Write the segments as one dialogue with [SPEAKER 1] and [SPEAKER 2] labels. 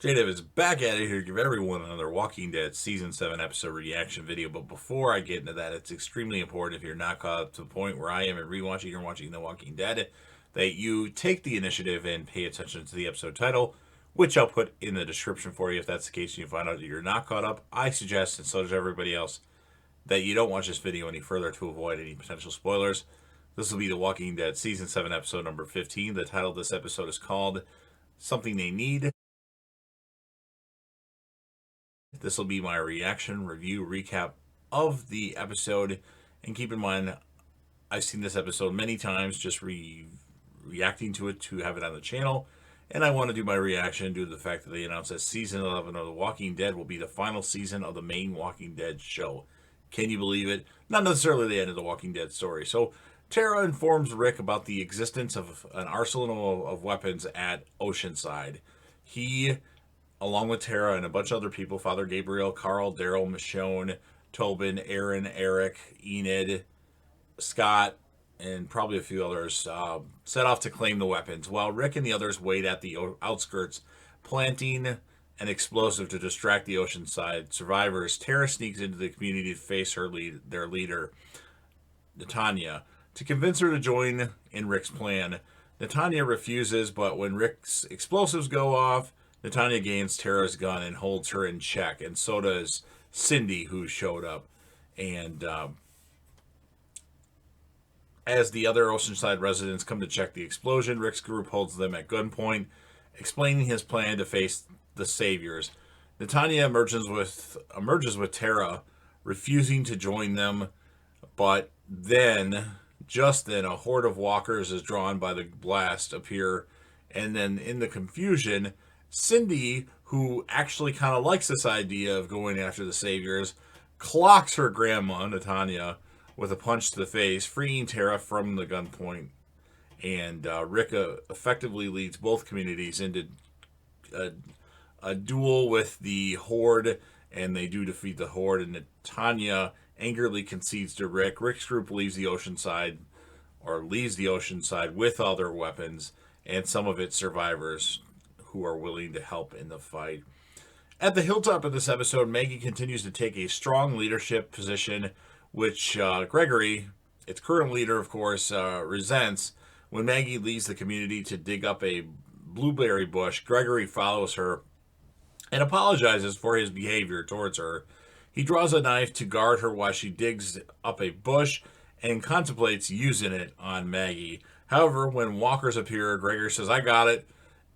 [SPEAKER 1] J-Dev is back at it here to give everyone another Walking Dead Season 7 episode reaction video. But before I get into that, it's extremely important if you're not caught up to the point where I am in rewatching or watching The Walking Dead, that you take the initiative and pay attention to the episode title, which I'll put in the description for you. If that's the case and you find out that you're not caught up, I suggest, and so does everybody else, that you don't watch this video any further to avoid any potential spoilers. This will be The Walking Dead Season 7 episode number 15. The title of this episode is called Something They Need. This will be my reaction, review, recap of the episode. And keep in mind, I've seen this episode many times, just reacting to it to have it on the channel. And I want to do my reaction due to the fact that they announced that Season 11 of The Walking Dead will be the final season of the main Walking Dead show. Can you believe it? Not necessarily the end of The Walking Dead story. So Tara informs Rick about the existence of an arsenal of weapons at Oceanside. He, along with Tara and a bunch of other people, Father Gabriel, Carl, Daryl, Michonne, Tobin, Aaron, Eric, Enid, Scott, and probably a few others, set off to claim the weapons, while Rick and the others wait at the outskirts, planting an explosive to distract the Oceanside survivors. Tara sneaks into the community to face their leader, Natanya, to convince her to join in Rick's plan. Natanya refuses, but when Rick's explosives go off, Natanya gains Tara's gun and holds her in check, and so does Cindy, who showed up. And as the other Oceanside residents come to check the explosion, Rick's group holds them at gunpoint, explaining his plan to face the Saviors. Natanya emerges with Tara, refusing to join them, but just then, a horde of walkers is drawn by the blast appear, and then in the confusion, Cindy, who actually kind of likes this idea of going after the Saviors, clocks her grandma, Natanya, with a punch to the face, freeing Tara from the gunpoint. And Rick effectively leads both communities into a duel with the Horde, and they do defeat the Horde, and Natanya angrily concedes to Rick. Rick's group leaves the Oceanside with other weapons and some of its survivors who are willing to help in the fight. At the hilltop of this episode, Maggie continues to take a strong leadership position, which Gregory, its current leader, of course, resents. When Maggie leaves the community to dig up a blueberry bush, Gregory follows her and apologizes for his behavior towards her. He draws a knife to guard her while she digs up a bush and contemplates using it on Maggie. However, when walkers appear, Gregory says, "I got it."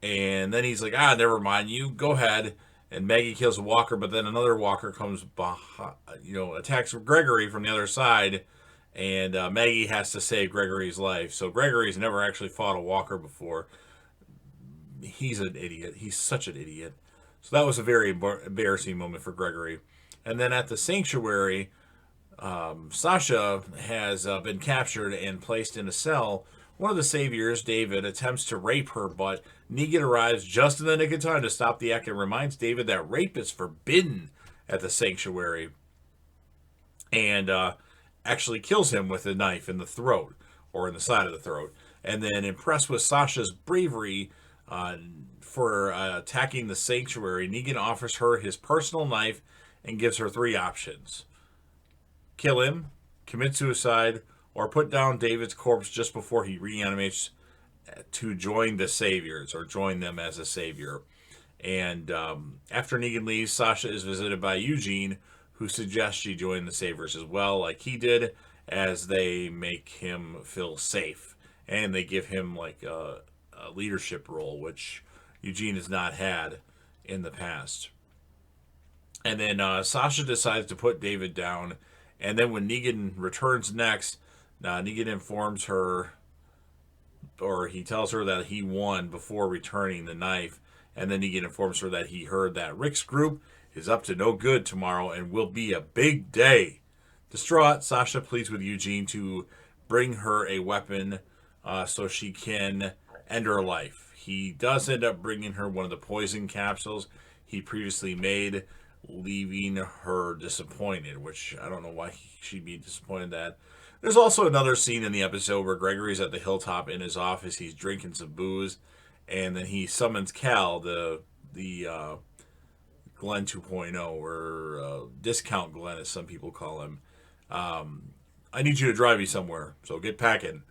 [SPEAKER 1] And then he's like, never mind, you go ahead. And Maggie kills a walker, but then another walker comes behind, attacks Gregory from the other side. And Maggie has to save Gregory's life. So Gregory's never actually fought a walker before. He's an idiot. He's such an idiot. So that was a very embarrassing moment for Gregory. And then at the sanctuary, Sasha has been captured and placed in a cell. One of the Saviors, David, attempts to rape her, but Negan arrives just in the nick of time to stop the act and reminds David that rape is forbidden at the sanctuary, and actually kills him with a knife in the throat, or in the side of the throat. And then, impressed with Sasha's bravery for attacking the sanctuary, Negan offers her his personal knife and gives her three options: kill him, commit suicide, or put down David's corpse just before he reanimates to join the Saviors, or join them as a Savior. And after Negan leaves, Sasha is visited by Eugene, who suggests she join the Saviors as well, like he did, as they make him feel safe. And they give him like a leadership role, which Eugene has not had in the past. And then Sasha decides to put David down. And then when Negan returns next, Negan informs her, or he tells her that he won before returning the knife. And then Negan informs her that he heard that Rick's group is up to no good tomorrow and will be a big day. Distraught, Sasha pleads with Eugene to bring her a weapon so she can end her life. He does end up bringing her one of the poison capsules he previously made, leaving her disappointed, which I don't know why she'd be disappointed that. There's also another scene in the episode where Gregory's at the hilltop in his office. He's drinking some booze, and then he summons Cal, the the Glenn 2.0, or Discount Glenn, as some people call him. I need you to drive me somewhere, so get packing.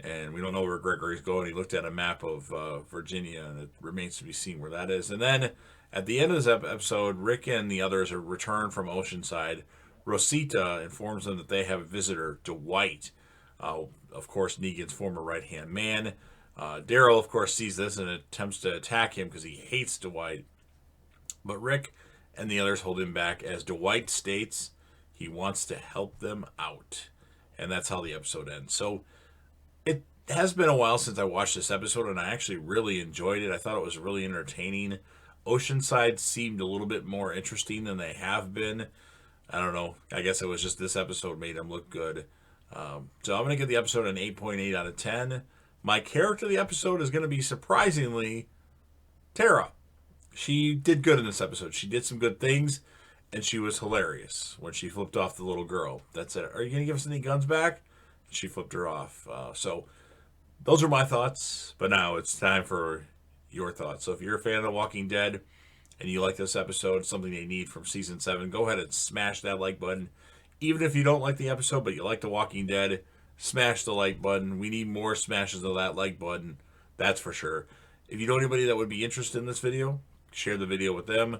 [SPEAKER 1] And we don't know where Gregory's going. He looked at a map of Virginia, and it remains to be seen where that is. And then at the end of this episode, Rick and the others are returned from Oceanside. Rosita informs them that they have a visitor, Dwight. Of course, Negan's former right-hand man. Daryl, of course, sees this and attempts to attack him because he hates Dwight. But Rick and the others hold him back as Dwight states he wants to help them out. And that's how the episode ends. So it has been a while since I watched this episode, and I actually really enjoyed it. I thought it was really entertaining. Oceanside seemed a little bit more interesting than they have been. I don't know. I guess it was just this episode made them look good. So I'm going to give the episode an 8.8 out of 10. My character of the episode is going to be, surprisingly, Tara. She did good in this episode. She did some good things, and she was hilarious when she flipped off the little girl. That's it. Are you going to give us any guns back? She flipped her off. So those are my thoughts. But now it's time for your thoughts. So if you're a fan of The Walking Dead and you like this episode, something they need from Season 7, go ahead and smash that like button. Even if you don't like the episode, but you like The Walking Dead, smash the like button. We need more smashes of that like button. That's for sure. If you know anybody that would be interested in this video, share the video with them.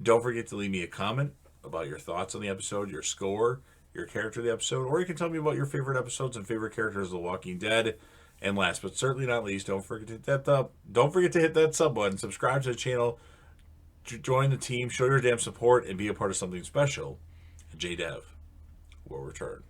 [SPEAKER 1] Don't forget to leave me a comment about your thoughts on the episode, your score, your character of the episode, or you can tell me about your favorite episodes and favorite characters of The Walking Dead. And last but certainly not least, don't forget to hit that sub button, subscribe to the channel, join the team, show your damn support, and be a part of something special. JDev will return.